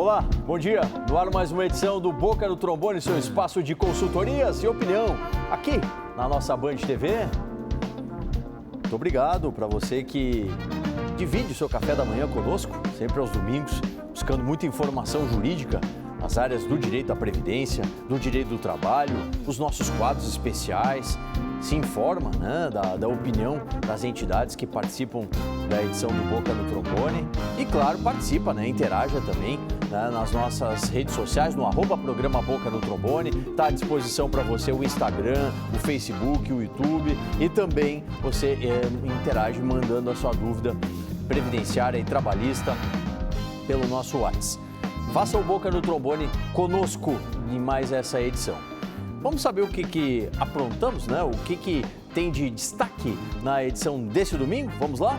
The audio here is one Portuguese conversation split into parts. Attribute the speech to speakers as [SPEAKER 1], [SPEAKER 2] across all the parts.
[SPEAKER 1] Olá, bom dia. No ar mais uma edição do Boca no Trombone, seu espaço de consultorias e opinião, aqui na nossa Band TV. Muito obrigado para você que divide o seu café da manhã conosco, sempre aos domingos, buscando muita informação jurídica nas áreas do direito à previdência, do direito do trabalho, os nossos quadros especiais. Se informa, né, da opinião das entidades que participam da edição do Boca no Trombone e, claro, participa, né, interaja também, né, nas nossas redes sociais, no @programa Boca no Trombone. Está à disposição para você o Instagram, o Facebook, o YouTube e também você interage mandando a sua dúvida previdenciária e trabalhista pelo nosso WhatsApp. Faça o Boca no Trombone conosco em mais essa edição. Vamos saber o que aprontamos, né? O que tem de destaque na edição desse domingo? Vamos lá?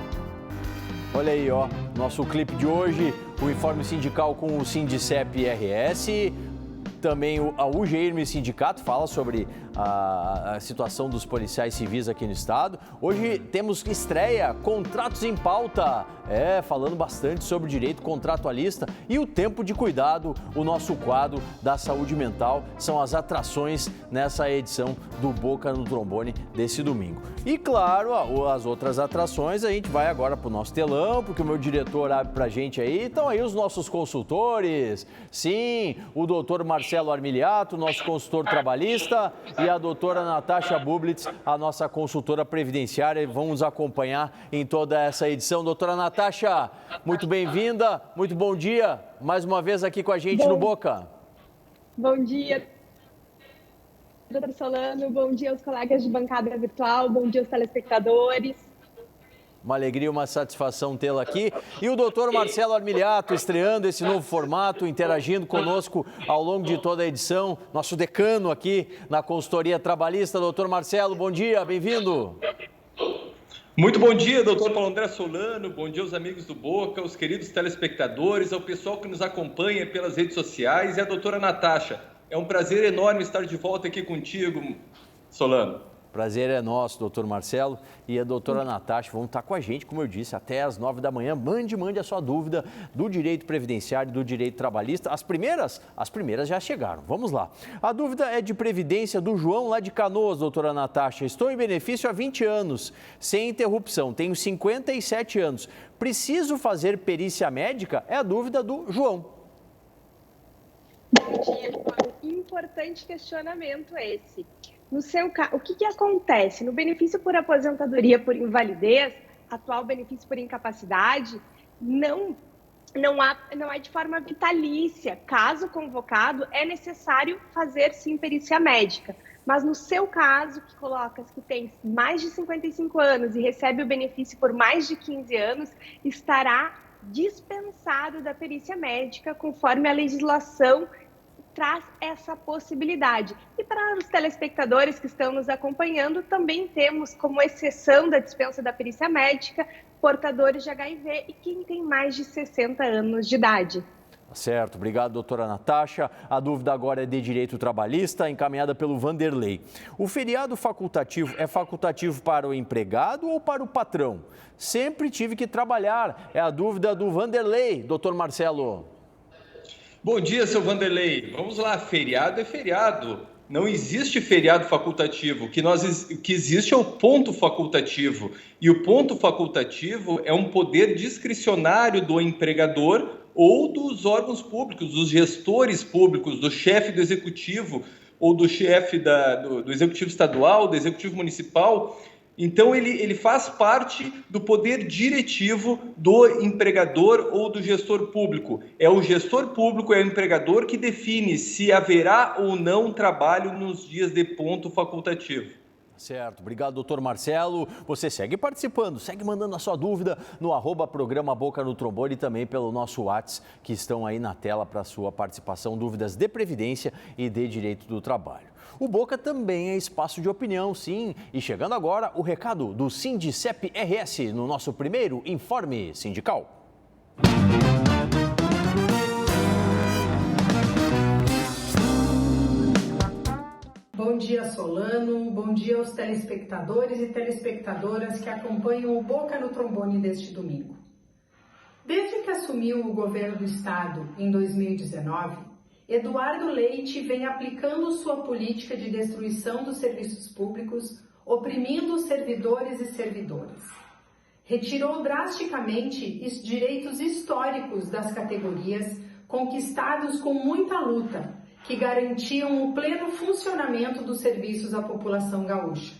[SPEAKER 1] Olha aí, ó, nosso clipe de hoje, o informe sindical com o Sindicep-RS, também a UGIRM Sindicato fala sobre a situação dos policiais civis aqui no estado. Hoje temos estreia, contratos em pauta, falando bastante sobre o direito contratualista e o tempo de cuidado, o nosso quadro da saúde mental, são as atrações nessa edição do Boca no Trombone desse domingo. E claro, as outras atrações a gente vai agora para o nosso telão, porque o meu diretor abre para a gente aí, estão aí os nossos consultores, sim, o doutor Marcelo Armiliato, nosso consultor trabalhista, e a doutora Natasha Bublitz, a nossa consultora previdenciária, vão nos acompanhar em toda essa edição. Doutora Natasha, muito bem-vinda, muito bom dia, mais uma vez aqui com a gente no Boca.
[SPEAKER 2] Bom dia, doutor Solano, bom dia aos colegas de bancada virtual, bom dia aos telespectadores.
[SPEAKER 1] Uma alegria, uma satisfação tê-la aqui. E o doutor Marcelo Armiliato, estreando esse novo formato, interagindo conosco ao longo de toda a edição. Nosso decano aqui na consultoria trabalhista. Doutor Marcelo, bom dia, bem-vindo.
[SPEAKER 3] Muito bom dia, doutor Paulo André Solano. Bom dia aos amigos do Boca, aos queridos telespectadores, ao pessoal que nos acompanha pelas redes sociais e a doutora Natasha. É um prazer enorme estar de volta aqui contigo, Solano.
[SPEAKER 1] Prazer é nosso, doutor Marcelo, e a doutora Natasha vão estar com a gente, como eu disse, até às 9 da manhã. Mande a sua dúvida do direito previdenciário e do direito trabalhista. As primeiras já chegaram. Vamos lá. A dúvida é de previdência do João, lá de Canoas, doutora Natasha. Estou em benefício há 20 anos, sem interrupção. Tenho 57 anos. Preciso fazer perícia médica? É a dúvida do João.
[SPEAKER 2] Bom dia, João. Importante questionamento esse. No seu caso, o que acontece? No benefício por aposentadoria por invalidez, atual benefício por incapacidade, não é de forma vitalícia. Caso convocado, é necessário fazer sim perícia médica. Mas no seu caso, que coloca que tem mais de 55 anos e recebe o benefício por mais de 15 anos, estará dispensado da perícia médica, conforme a legislação traz essa possibilidade. E para os telespectadores que estão nos acompanhando, também temos como exceção da dispensa da perícia médica, portadores de HIV e quem tem mais de 60 anos de idade.
[SPEAKER 1] Certo, obrigado, doutora Natasha. A dúvida agora é de direito trabalhista, encaminhada pelo Vanderlei. O feriado facultativo é facultativo para o empregado ou para o patrão? Sempre tive que trabalhar, é a dúvida do Vanderlei, doutor Marcelo.
[SPEAKER 3] Bom dia, seu Vanderlei. Vamos lá, feriado é feriado. Não existe feriado facultativo. O que existe é o ponto facultativo. E o ponto facultativo é um poder discricionário do empregador ou dos órgãos públicos, dos gestores públicos, do chefe do executivo ou do chefe do executivo estadual, do executivo municipal. Então, ele faz parte do poder diretivo do empregador ou do gestor público. É o gestor público, é o empregador que define se haverá ou não trabalho nos dias de ponto facultativo.
[SPEAKER 1] Certo, obrigado, doutor Marcelo. Você segue participando, segue mandando a sua dúvida no @programa Boca no Trombone e também pelo nosso WhatsApp, que estão aí na tela para a sua participação, dúvidas de previdência e de direito do trabalho. O Boca também é espaço de opinião, sim. E chegando agora, o recado do Sindicep-RS no nosso primeiro Informe Sindical.
[SPEAKER 4] Bom dia, Solano. Bom dia aos telespectadores e telespectadoras que acompanham o Boca no Trombone deste domingo. Desde que assumiu o governo do estado em 2019, Eduardo Leite vem aplicando sua política de destruição dos serviços públicos, oprimindo os servidores e servidoras. Retirou drasticamente os direitos históricos das categorias conquistados com muita luta, que garantiam o pleno funcionamento dos serviços à população gaúcha.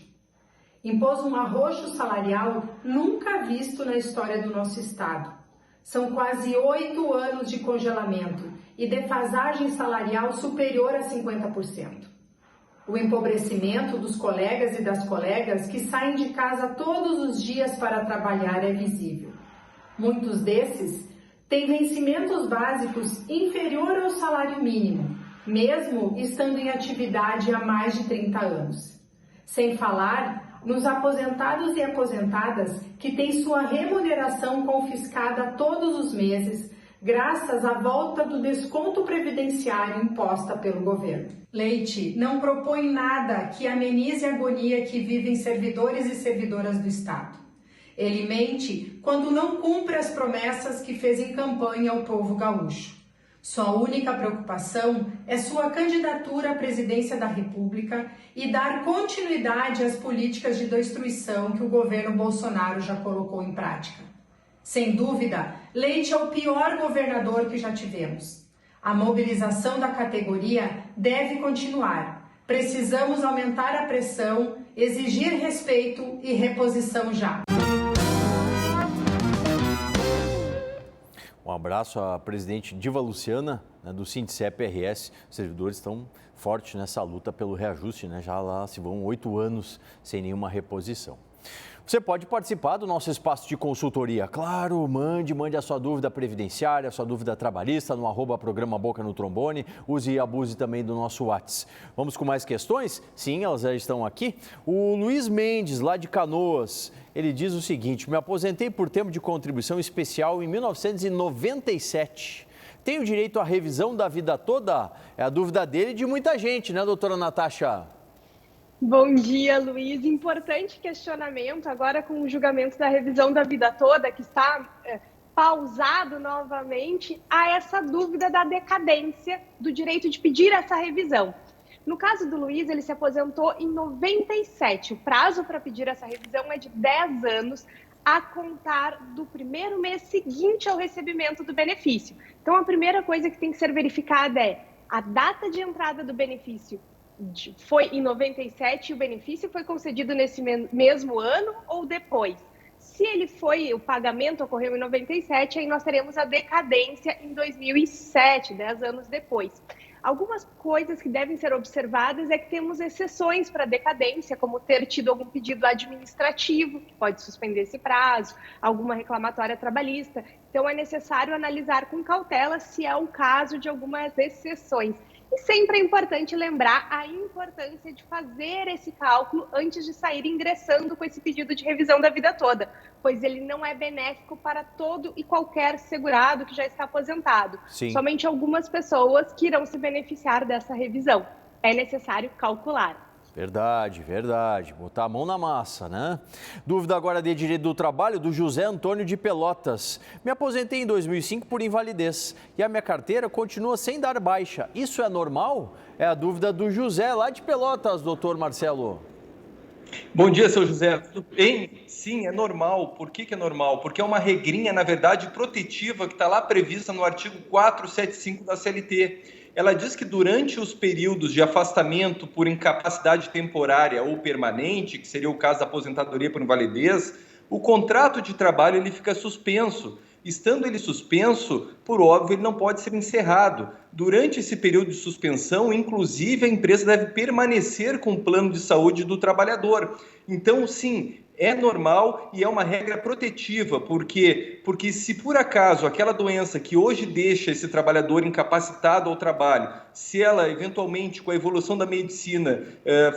[SPEAKER 4] Impôs um arroxo salarial nunca visto na história do nosso estado. São quase 8 anos de congelamento e defasagem salarial superior a 50%. O empobrecimento dos colegas e das colegas que saem de casa todos os dias para trabalhar é visível. Muitos desses têm vencimentos básicos inferior ao salário mínimo, mesmo estando em atividade há mais de 30 anos. Sem falar nos aposentados e aposentadas que têm sua remuneração confiscada todos os meses, graças à volta do desconto previdenciário imposta pelo governo. Leite não propõe nada que amenize a agonia que vivem servidores e servidoras do Estado. Ele mente quando não cumpre as promessas que fez em campanha ao povo gaúcho. Sua única preocupação é sua candidatura à presidência da República e dar continuidade às políticas de destruição que o governo Bolsonaro já colocou em prática. Sem dúvida, Leite é o pior governador que já tivemos. A mobilização da categoria deve continuar. Precisamos aumentar a pressão, exigir respeito e reposição já.
[SPEAKER 1] Um abraço à presidente Diva Luciana, né, do Sindicep-RS. Os servidores estão fortes nessa luta pelo reajuste, né? Já lá se vão 8 anos sem nenhuma reposição. Você pode participar do nosso espaço de consultoria. Claro, mande a sua dúvida previdenciária, a sua dúvida trabalhista no @programa Boca no Trombone. Use e abuse também do nosso WhatsApp. Vamos com mais questões? Sim, elas já estão aqui. O Luiz Mendes, lá de Canoas, ele diz o seguinte: me aposentei por tempo de contribuição especial em 1997. Tenho direito à revisão da vida toda? É a dúvida dele e de muita gente, né, doutora Natasha?
[SPEAKER 2] Bom dia, Luiz. Importante questionamento agora com o julgamento da revisão da vida toda, que está pausado novamente, há essa dúvida da decadência do direito de pedir essa revisão. No caso do Luiz, ele se aposentou em 97. O prazo para pedir essa revisão é de 10 anos a contar do primeiro mês seguinte ao recebimento do benefício. Então, a primeira coisa que tem que ser verificada é a data de entrada do benefício. Foi em 97 e o benefício foi concedido nesse mesmo ano ou depois? Se o pagamento ocorreu em 97, aí nós teremos a decadência em 2007, 10 anos depois. Algumas coisas que devem ser observadas é que temos exceções para decadência, como ter tido algum pedido administrativo, que pode suspender esse prazo, alguma reclamatória trabalhista. Então, é necessário analisar com cautela se é o caso de algumas exceções. E sempre é importante lembrar a importância de fazer esse cálculo antes de sair ingressando com esse pedido de revisão da vida toda, pois ele não é benéfico para todo e qualquer segurado que já está aposentado.
[SPEAKER 1] Sim.
[SPEAKER 2] Somente algumas pessoas que irão se beneficiar dessa revisão. É necessário calcular.
[SPEAKER 1] Verdade. Botar a mão na massa, né? Dúvida agora de direito do trabalho do José Antônio de Pelotas. Me aposentei em 2005 por invalidez e a minha carteira continua sem dar baixa. Isso é normal? É a dúvida do José lá de Pelotas, doutor Marcelo.
[SPEAKER 3] Bom dia, seu José. Tudo bem? Sim, é normal. Por que é normal? Porque é uma regrinha, na verdade, protetiva que está lá prevista no artigo 475 da CLT. Ela diz que durante os períodos de afastamento por incapacidade temporária ou permanente, que seria o caso da aposentadoria por invalidez, o contrato de trabalho ele fica suspenso. Estando ele suspenso, por óbvio, ele não pode ser encerrado. Durante esse período de suspensão, inclusive, a empresa deve permanecer com o plano de saúde do trabalhador. Então, sim, é normal e é uma regra protetiva, porque se por acaso aquela doença que hoje deixa esse trabalhador incapacitado ao trabalho, se ela eventualmente com a evolução da medicina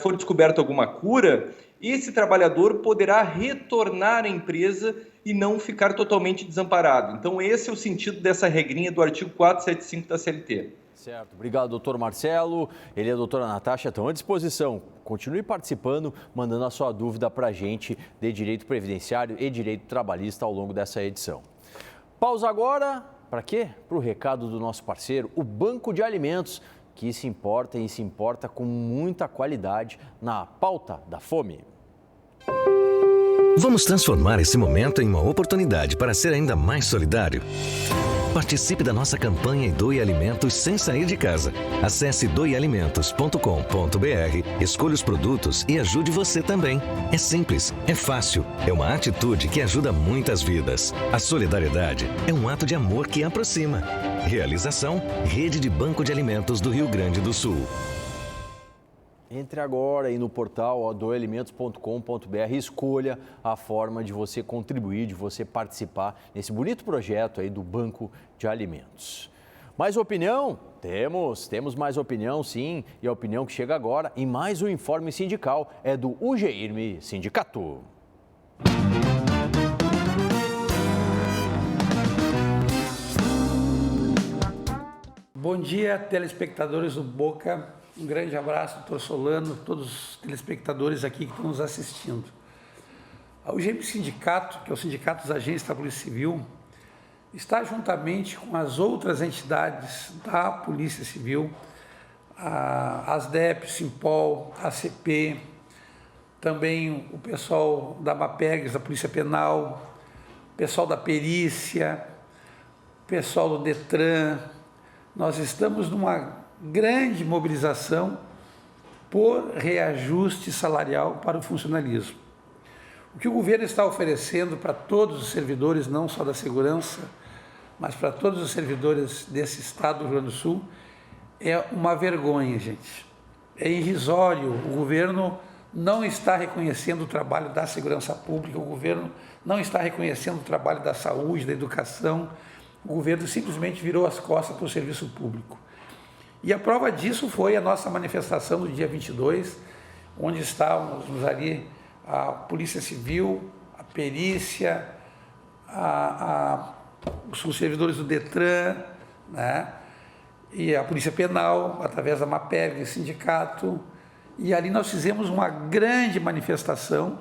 [SPEAKER 3] for descoberta alguma cura, esse trabalhador poderá retornar à empresa e não ficar totalmente desamparado. Então esse é o sentido dessa regrinha do artigo 475 da CLT.
[SPEAKER 1] Certo, obrigado, doutor Marcelo. Ele e a doutora Natasha estão à disposição. Continue participando, mandando a sua dúvida para a gente de direito previdenciário e direito trabalhista ao longo dessa edição. Pausa agora, para quê? Para o recado do nosso parceiro, o Banco de Alimentos, que se importa e se importa com muita qualidade na pauta da fome.
[SPEAKER 5] Vamos transformar esse momento em uma oportunidade para ser ainda mais solidário. Participe da nossa campanha e doe alimentos sem sair de casa. Acesse doealimentos.com.br, escolha os produtos e ajude você também. É simples, é fácil, é uma atitude que ajuda muitas vidas. A solidariedade é um ato de amor que aproxima. Realização, Rede de Banco de Alimentos do Rio Grande do Sul.
[SPEAKER 1] Entre agora aí no portal doealimentos.com.br e escolha a forma de você contribuir, de você participar nesse bonito projeto aí do Banco de Alimentos. Mais opinião? Temos mais opinião, sim. E a opinião que chega agora em mais um informe sindical é do UGIRME Sindicato.
[SPEAKER 6] Bom dia, telespectadores do Boca. Um grande abraço, doutor Solano, todos os telespectadores aqui que estão nos assistindo. O UGIRME Sindicato, que é o Sindicato dos Agentes da Polícia Civil, está juntamente com as outras entidades da Polícia Civil, a ASDEP, Simpol, ACP, também o pessoal da MAPEGS, da Polícia Penal, o pessoal da Perícia, o pessoal do DETRAN. Nós estamos numa grande mobilização por reajuste salarial para o funcionalismo. O que o governo está oferecendo para todos os servidores, não só da segurança, mas para todos os servidores desse estado do Rio Grande do Sul, é uma vergonha, gente. É irrisório. O governo não está reconhecendo o trabalho da segurança pública, o governo não está reconhecendo o trabalho da saúde, da educação. O governo simplesmente virou as costas para o serviço público. E a prova disso foi a nossa manifestação do dia 22, onde estávamos ali a Polícia Civil, a Perícia, os servidores do DETRAN, né? E a Polícia Penal, através da MAPEG, sindicato. E ali nós fizemos uma grande manifestação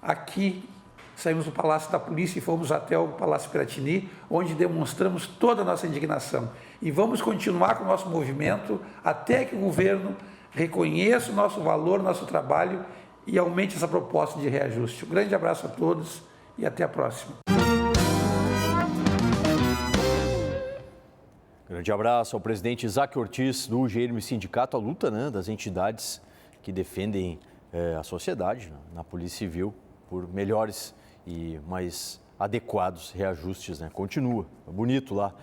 [SPEAKER 6] aqui. Saímos do Palácio da Polícia e fomos até o Palácio Piratini, onde demonstramos toda a nossa indignação. E vamos continuar com o nosso movimento até que o governo reconheça o nosso valor, o nosso trabalho e aumente essa proposta de reajuste. Um grande abraço a todos e até a próxima.
[SPEAKER 1] Grande abraço ao presidente Isaac Ortiz do UGIRME Sindicato, a luta, né, das entidades que defendem a sociedade na Polícia Civil por melhores e mais adequados reajustes, né? Continua, bonito lá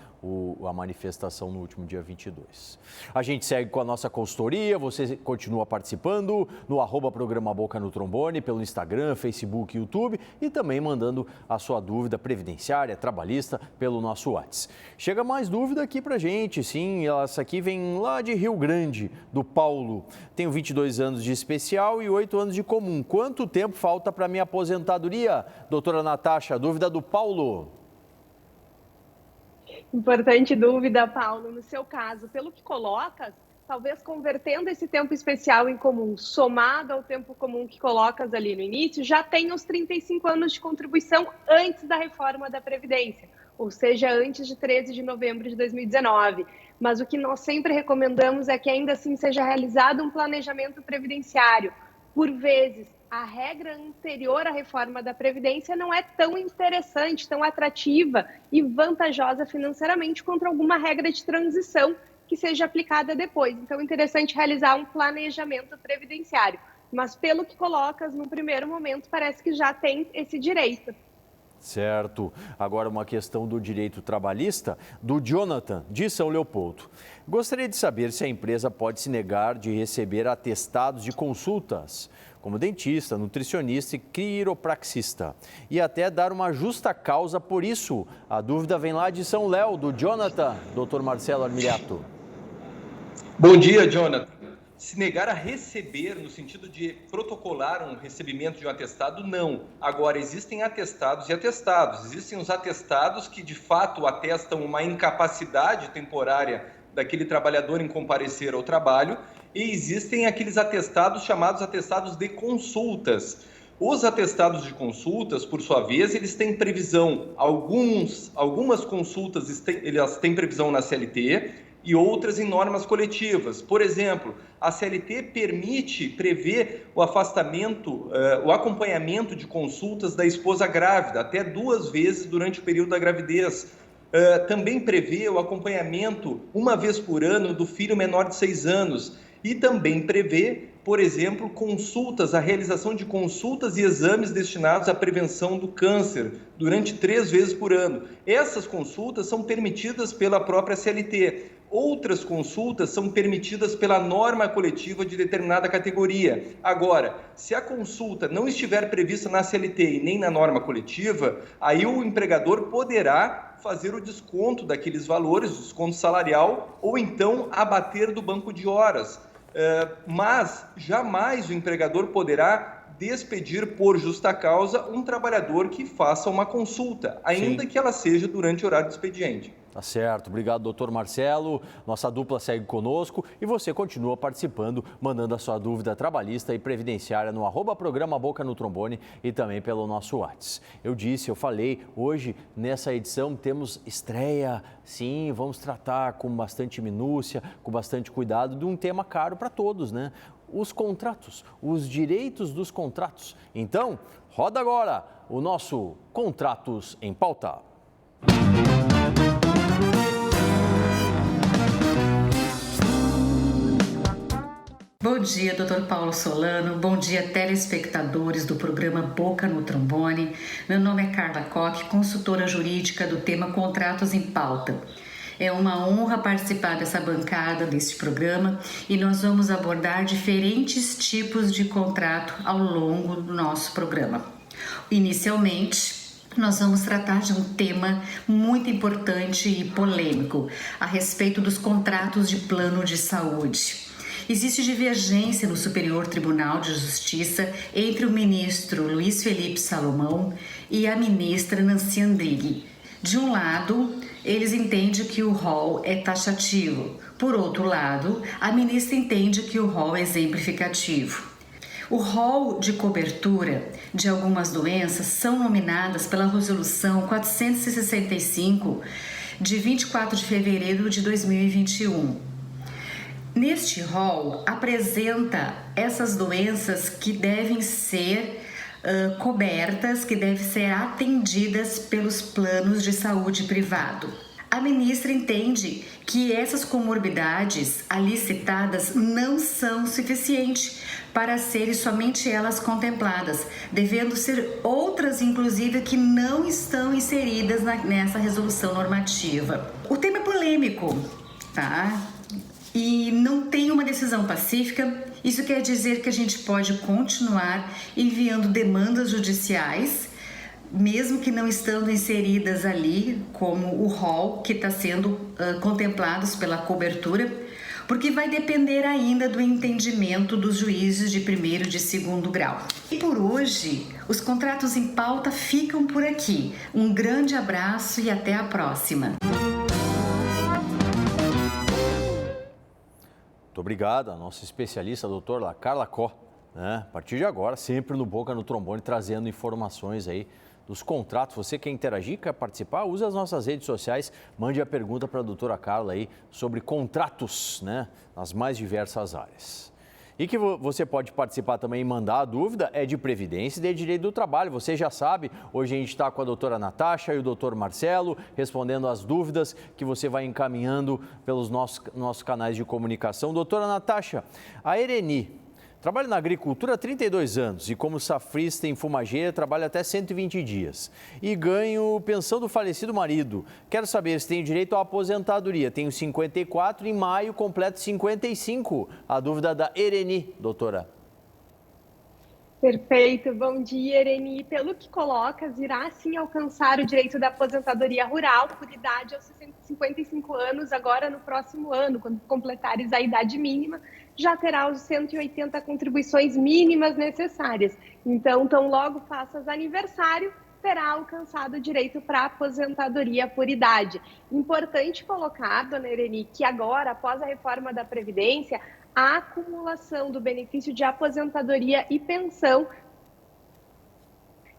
[SPEAKER 1] a manifestação no último dia 22. A gente segue com a nossa consultoria, você continua participando no @programa Boca no Trombone, pelo Instagram, Facebook, YouTube e também mandando a sua dúvida previdenciária, trabalhista, pelo nosso WhatsApp. Chega mais dúvida aqui pra gente, sim, essa aqui vem lá de Rio Grande, do Paulo. Tenho 22 anos de especial e 8 anos de comum. Quanto tempo falta para minha aposentadoria? Doutora Natasha, dúvida do Paulo.
[SPEAKER 2] Importante dúvida, Paulo. No seu caso, pelo que colocas, talvez convertendo esse tempo especial em comum, somado ao tempo comum que colocas ali no início, já tem os 35 anos de contribuição antes da reforma da Previdência, ou seja, antes de 13 de novembro de 2019. Mas o que nós sempre recomendamos é que ainda assim seja realizado um planejamento previdenciário. Por vezes, a regra anterior à reforma da Previdência não é tão interessante, tão atrativa e vantajosa financeiramente contra alguma regra de transição que seja aplicada depois. Então, é interessante realizar um planejamento previdenciário. Mas, pelo que colocas, no primeiro momento, parece que já tem esse direito.
[SPEAKER 1] Certo. Agora uma questão do direito trabalhista, do Jonathan, de São Leopoldo. Gostaria de saber se a empresa pode se negar de receber atestados de consultas, como dentista, nutricionista e quiropraxista, e até dar uma justa causa por isso. A dúvida vem lá de São Léo, do Jonathan, Dr. Marcelo Armiliato.
[SPEAKER 3] Bom dia, Jonathan. Se negar a receber, no sentido de protocolar um recebimento de um atestado, não. Agora, existem atestados e atestados. Existem os atestados que, de fato, atestam uma incapacidade temporária daquele trabalhador em comparecer ao trabalho, e existem aqueles atestados chamados atestados de consultas. Os atestados de consultas, por sua vez, eles têm previsão, algumas consultas elas têm previsão na CLT e outras em normas coletivas. Por exemplo, a CLT prevê o afastamento, o acompanhamento de consultas da esposa grávida, até 2 vezes durante o período da gravidez. Também prevê o acompanhamento 1 vez por ano do filho menor de 6 anos e também prevê, por exemplo, a realização de consultas e exames destinados à prevenção do câncer durante 3 vezes por ano. Essas consultas são permitidas pela própria CLT. Outras consultas são permitidas pela norma coletiva de determinada categoria. Agora, se a consulta não estiver prevista na CLT e nem na norma coletiva, aí o empregador poderá fazer o desconto daqueles valores, o desconto salarial, ou então abater do banco de horas. Mas jamais o empregador poderá despedir por justa causa um trabalhador que faça uma consulta, ainda que ela seja durante o horário do expediente.
[SPEAKER 1] Tá certo. Obrigado, doutor Marcelo. Nossa dupla segue conosco e você continua participando, mandando a sua dúvida trabalhista e previdenciária no @programa Boca no Trombone e também pelo nosso WhatsApp. Eu falei, hoje nessa edição temos estreia. Sim, vamos tratar com bastante minúcia, com bastante cuidado de um tema caro para todos, né? Os contratos, os direitos dos contratos. Então, roda agora o nosso Contratos em Pauta.
[SPEAKER 7] Bom dia, Dr. Paulo Solano. Bom dia, telespectadores do programa Boca no Trombone. Meu nome é Carla Koch, consultora jurídica do tema Contratos em Pauta. É uma honra participar dessa bancada, deste programa, e nós vamos abordar diferentes tipos de contrato ao longo do nosso programa. Inicialmente, nós vamos tratar de um tema muito importante e polêmico a respeito dos contratos de plano de saúde. Existe divergência no Superior Tribunal de Justiça entre o ministro Luiz Felipe Salomão e a ministra Nancy Andrighi. De um lado, eles entendem que o rol é taxativo. Por outro lado, a ministra entende que o rol é exemplificativo. O rol de cobertura de algumas doenças são nominadas pela Resolução 465, de 24 de fevereiro de 2021. Neste rol, apresenta essas doenças que devem ser cobertas, que devem ser atendidas pelos planos de saúde privado. A ministra entende que essas comorbidades ali citadas não são suficientes para serem somente elas contempladas, devendo ser outras, inclusive, que não estão inseridas nessa resolução normativa. O tema é polêmico, tá? E não tem uma decisão pacífica. Isso quer dizer que a gente pode continuar enviando demandas judiciais, mesmo que não estando inseridas ali como o rol que está sendo contemplados pela cobertura, porque vai depender ainda do entendimento dos juízes de primeiro e de segundo grau. E por hoje, os contratos em pauta ficam por aqui. Um grande abraço e até a próxima.
[SPEAKER 1] Muito obrigado, a nossa especialista, a doutora Carla Koch, né? A partir de agora, sempre no Boca no Trombone, trazendo informações aí dos contratos. Você quer interagir, quer participar, use as nossas redes sociais, mande a pergunta para a doutora Carla aí sobre contratos, né? Nas mais diversas áreas. E que você pode participar também e mandar a dúvida é de Previdência e de Direito do Trabalho. Você já sabe, hoje a gente está com a doutora Natasha e o doutor Marcelo respondendo as dúvidas que você vai encaminhando pelos nossos canais de comunicação. Doutora Natasha, a Ereni trabalha na agricultura há 32 anos e como safrista em fumageira trabalha até 120 dias. E ganho pensão do falecido marido. Quero saber se tem direito à aposentadoria. Tenho 54 e em maio completo 55. A dúvida da Ereni, doutora.
[SPEAKER 2] Perfeito, bom dia, Ereni. Pelo que colocas, irá sim alcançar o direito da aposentadoria rural por idade aos 55 anos, agora no próximo ano, quando completares a idade mínima, já terá os 180 contribuições mínimas necessárias. Então, tão logo faças aniversário, terá alcançado o direito para aposentadoria por idade. Importante colocar, dona Ereni, que agora, após a reforma da Previdência, a acumulação do benefício de aposentadoria e pensão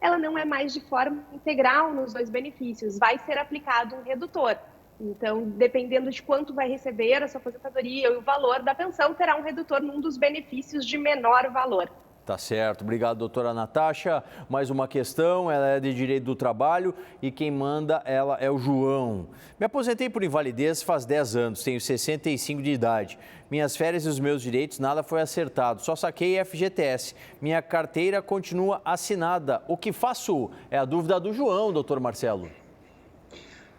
[SPEAKER 2] ela não é mais de forma integral nos 2 benefícios, vai ser aplicado um redutor. Então, dependendo de quanto vai receber a sua aposentadoria e o valor da pensão, terá um redutor num dos benefícios de menor valor.
[SPEAKER 1] Tá certo. Obrigado, doutora Natasha. Mais uma questão, ela é de direito do trabalho e quem manda ela é o João. Me aposentei por invalidez faz 10 anos, tenho 65 de idade. Minhas férias e os meus direitos, nada foi acertado, só saquei FGTS. Minha carteira continua assinada. O que faço? É a dúvida do João, doutor Marcelo.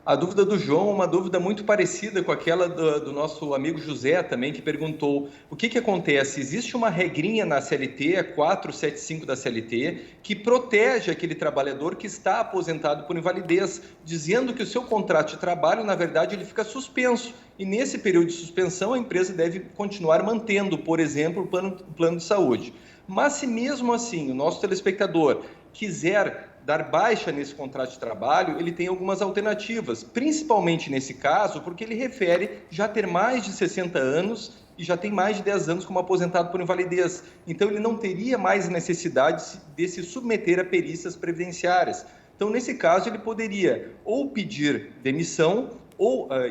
[SPEAKER 3] A dúvida do João é uma dúvida muito parecida com aquela do nosso amigo José também, que perguntou o que acontece. Existe uma regrinha na CLT, a 475 da CLT, que protege aquele trabalhador que está aposentado por invalidez, dizendo que o seu contrato de trabalho, na verdade, ele fica suspenso. E nesse período de suspensão, a empresa deve continuar mantendo, por exemplo, o plano de saúde. Mas se mesmo assim o nosso telespectador quiser dar baixa nesse contrato de trabalho, ele tem algumas alternativas, principalmente nesse caso, porque ele refere já ter mais de 60 anos e já tem mais de 10 anos como aposentado por invalidez. Então, ele não teria mais necessidade de se submeter a perícias previdenciárias. Então, nesse caso, ele poderia ou pedir demissão,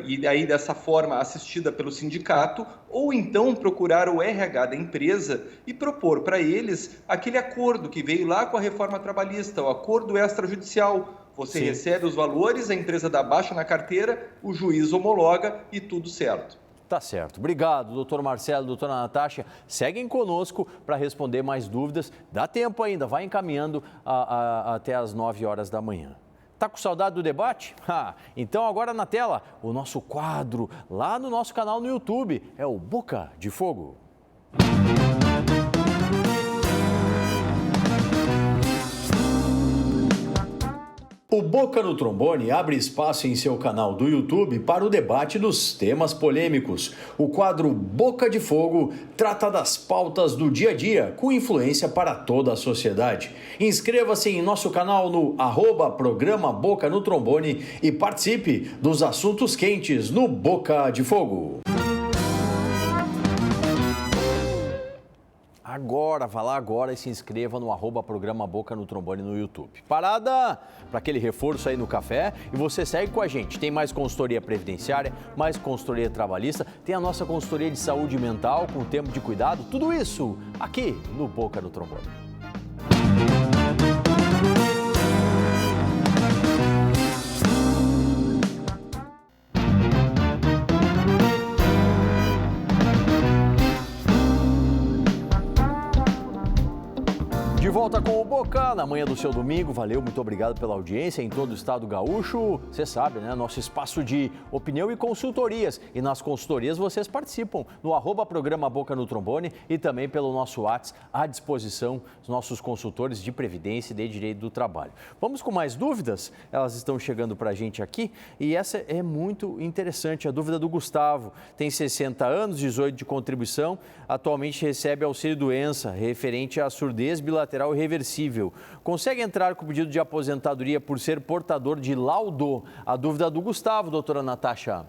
[SPEAKER 3] e aí dessa forma assistida pelo sindicato, ou então procurar o RH da empresa e propor para eles aquele acordo que veio lá com a reforma trabalhista, o acordo extrajudicial. Você
[SPEAKER 1] Sim.
[SPEAKER 3] recebe os valores, a empresa dá baixa na carteira, o juiz homologa e tudo certo.
[SPEAKER 1] Tá certo. Obrigado, doutor Marcelo, doutora Natasha. Seguem conosco para responder mais dúvidas. Dá tempo ainda, vai encaminhando até às 9 horas da manhã. Tá com saudade do debate? Então agora na tela, o nosso quadro lá no nosso canal no YouTube, é o Boca de Fogo. O Boca no Trombone abre espaço em seu canal do YouTube para o debate dos temas polêmicos. O quadro Boca de Fogo trata das pautas do dia a dia, com influência para toda a sociedade. Inscreva-se em nosso canal no @programa Boca no Trombone e participe dos assuntos quentes no Boca de Fogo. Agora, vá lá agora e se inscreva no @programa Boca no Trombone no YouTube. Parada para aquele reforço aí no café e você segue com a gente. Tem mais consultoria previdenciária, mais consultoria trabalhista, tem a nossa consultoria de saúde mental com tempo de cuidado, tudo isso aqui no Boca no Trombone. De volta com o Boca, na manhã do seu domingo. Valeu, muito obrigado pela audiência em todo o estado gaúcho. Você sabe, né? Nosso espaço de opinião e consultorias. E nas consultorias vocês participam no @programa Boca no Trombone e também pelo nosso WhatsApp à disposição dos nossos consultores de Previdência e de Direito do Trabalho. Vamos com mais dúvidas? Elas estão chegando para a gente aqui e essa é muito interessante. A dúvida do Gustavo. Tem 60 anos, 18 de contribuição, atualmente recebe auxílio-doença referente à surdez bilateral irreversível. Consegue entrar com pedido de aposentadoria por ser portador de laudo? A dúvida do Gustavo, doutora Natasha.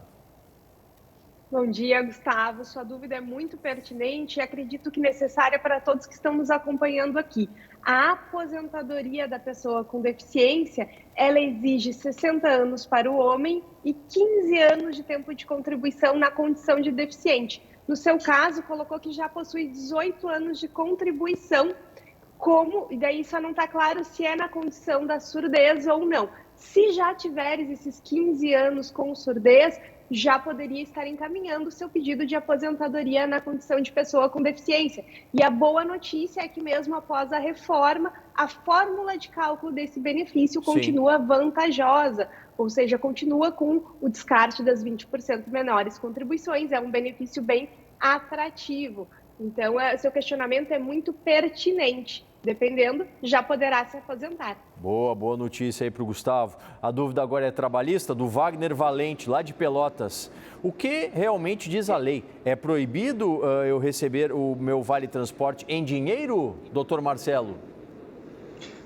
[SPEAKER 2] Bom dia, Gustavo. Sua dúvida é muito pertinente e acredito que necessária para todos que estão nos acompanhando aqui. A aposentadoria da pessoa com deficiência, ela exige 60 anos para o homem e 15 anos de tempo de contribuição na condição de deficiente. No seu caso, colocou que já possui 18 anos de contribuição, e daí só não está claro se é na condição da surdez ou não. Se já tiveres esses 15 anos com surdez, já poderia estar encaminhando o seu pedido de aposentadoria na condição de pessoa com deficiência. E a boa notícia é que mesmo após a reforma, a fórmula de cálculo desse benefício continua vantajosa, ou seja, continua com o descarte das 20% menores contribuições, é um benefício bem atrativo. Então, seu questionamento é muito pertinente. Dependendo, já poderá se aposentar.
[SPEAKER 1] Boa notícia aí para o Gustavo. A dúvida agora é trabalhista, do Wagner Valente, lá de Pelotas. O que realmente diz a lei? É proibido eu receber o meu vale transporte em dinheiro, doutor Marcelo?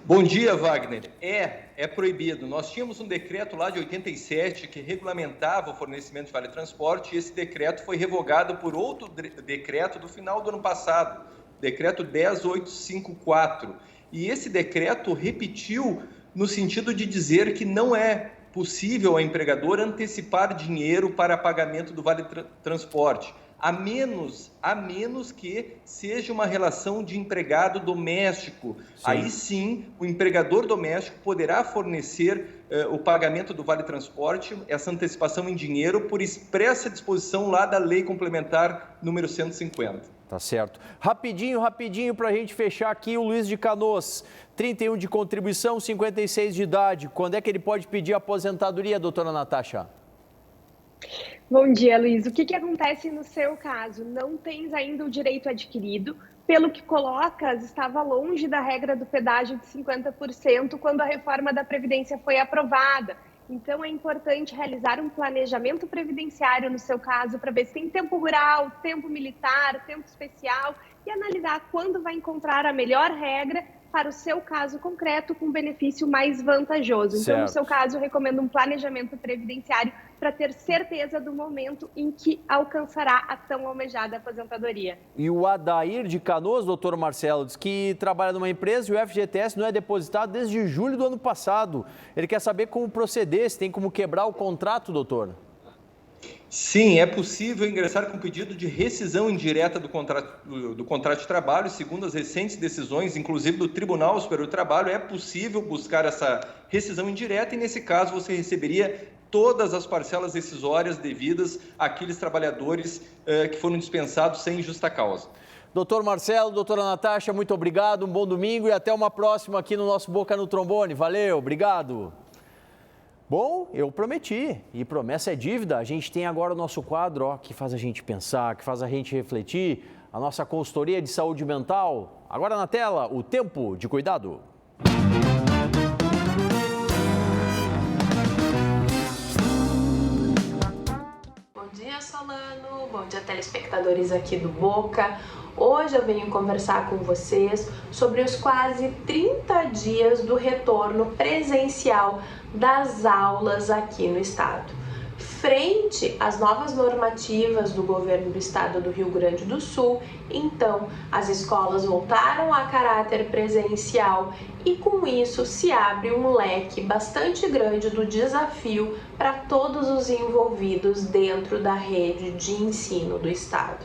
[SPEAKER 3] Bom dia, Wagner. É proibido. Nós tínhamos um decreto lá de 87 que regulamentava o fornecimento de vale transporte e esse decreto foi revogado por outro decreto do final do ano passado. Decreto 10854. E esse decreto repetiu no sentido de dizer que não é possível ao empregador antecipar dinheiro para pagamento do Vale Transporte, a menos que seja uma relação de empregado doméstico. Sim. Aí sim, o empregador doméstico poderá fornecer o pagamento do Vale Transporte, essa antecipação em dinheiro, por expressa disposição lá da Lei Complementar número 150.
[SPEAKER 1] Tá certo. Rapidinho para a gente fechar aqui, o Luiz de Canoas, 31 de contribuição, 56 de idade. Quando é que ele pode pedir aposentadoria, doutora Natasha?
[SPEAKER 2] Bom dia, Luiz. O que acontece no seu caso? Não tens ainda o direito adquirido. Pelo que colocas, estava longe da regra do pedágio de 50% quando a reforma da Previdência foi aprovada. Então, é importante realizar um planejamento previdenciário no seu caso para ver se tem tempo rural, tempo militar, tempo especial e analisar quando vai encontrar a melhor regra para o seu caso concreto com benefício mais vantajoso. Então,
[SPEAKER 1] certo.
[SPEAKER 2] No seu caso, eu recomendo um planejamento previdenciário para ter certeza do momento em que alcançará a tão almejada aposentadoria.
[SPEAKER 1] E o Adair de Canoas, doutor Marcelo, diz que trabalha numa empresa e o FGTS não é depositado desde julho do ano passado. Ele quer saber como proceder, se tem como quebrar o contrato, doutor.
[SPEAKER 3] Sim, é possível ingressar com pedido de rescisão indireta do contrato de trabalho. Segundo as recentes decisões, inclusive do Tribunal Superior do Trabalho, é possível buscar essa rescisão indireta e, nesse caso, você receberia todas as parcelas rescisórias devidas àqueles trabalhadores que foram dispensados sem justa causa.
[SPEAKER 1] Doutor Marcelo, doutora Natasha, muito obrigado, um bom domingo e até uma próxima aqui no nosso Boca no Trombone. Valeu, obrigado. Bom, eu prometi, e promessa é dívida. A gente tem agora o nosso quadro que faz a gente pensar, que faz a gente refletir, a nossa consultoria de saúde mental. Agora na tela, o Tempo de Cuidado.
[SPEAKER 8] Bom dia, Solano. Bom dia, telespectadores aqui do Boca. Hoje eu venho conversar com vocês sobre os quase 30 dias do retorno presencial das aulas aqui no estado. Frente às novas normativas do governo do estado do Rio Grande do Sul, então as escolas voltaram a caráter presencial e com isso se abre um leque bastante grande do desafio para todos os envolvidos dentro da rede de ensino do estado.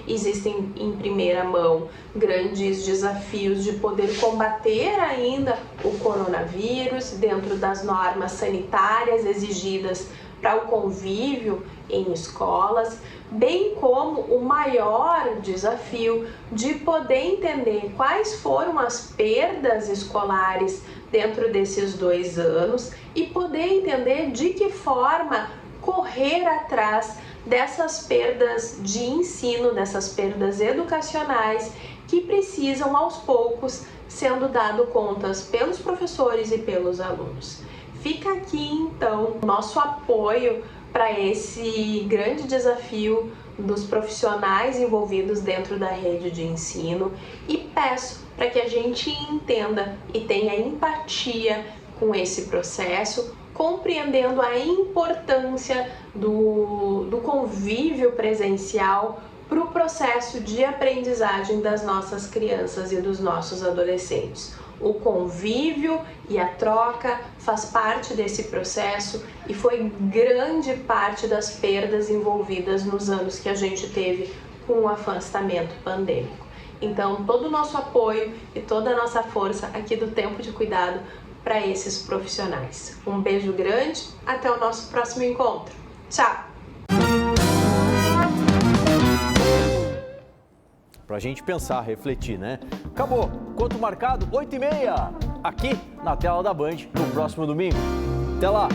[SPEAKER 8] Existem em primeira mão grandes desafios de poder combater ainda o coronavírus dentro das normas sanitárias exigidas para o convívio em escolas, bem como o maior desafio de poder entender quais foram as perdas escolares dentro desses 2 anos e poder entender de que forma correr atrás dessas perdas de ensino, dessas perdas educacionais que precisam aos poucos sendo dado contas pelos professores e pelos alunos. Fica aqui então nosso apoio para esse grande desafio dos profissionais envolvidos dentro da rede de ensino e peço para que a gente entenda e tenha empatia com esse processo, compreendendo a importância do convívio presencial para o processo de aprendizagem das nossas crianças e dos nossos adolescentes. O convívio e a troca faz parte desse processo e foi grande parte das perdas envolvidas nos anos que a gente teve com o afastamento pandêmico. Então, todo o nosso apoio e toda a nossa força aqui do Tempo de Cuidado para esses profissionais. Um beijo grande, até o nosso próximo encontro. Tchau!
[SPEAKER 1] Pra gente pensar, refletir, né? Acabou. Encontro marcado, 8h30, aqui na tela da Band, no próximo domingo. Até lá!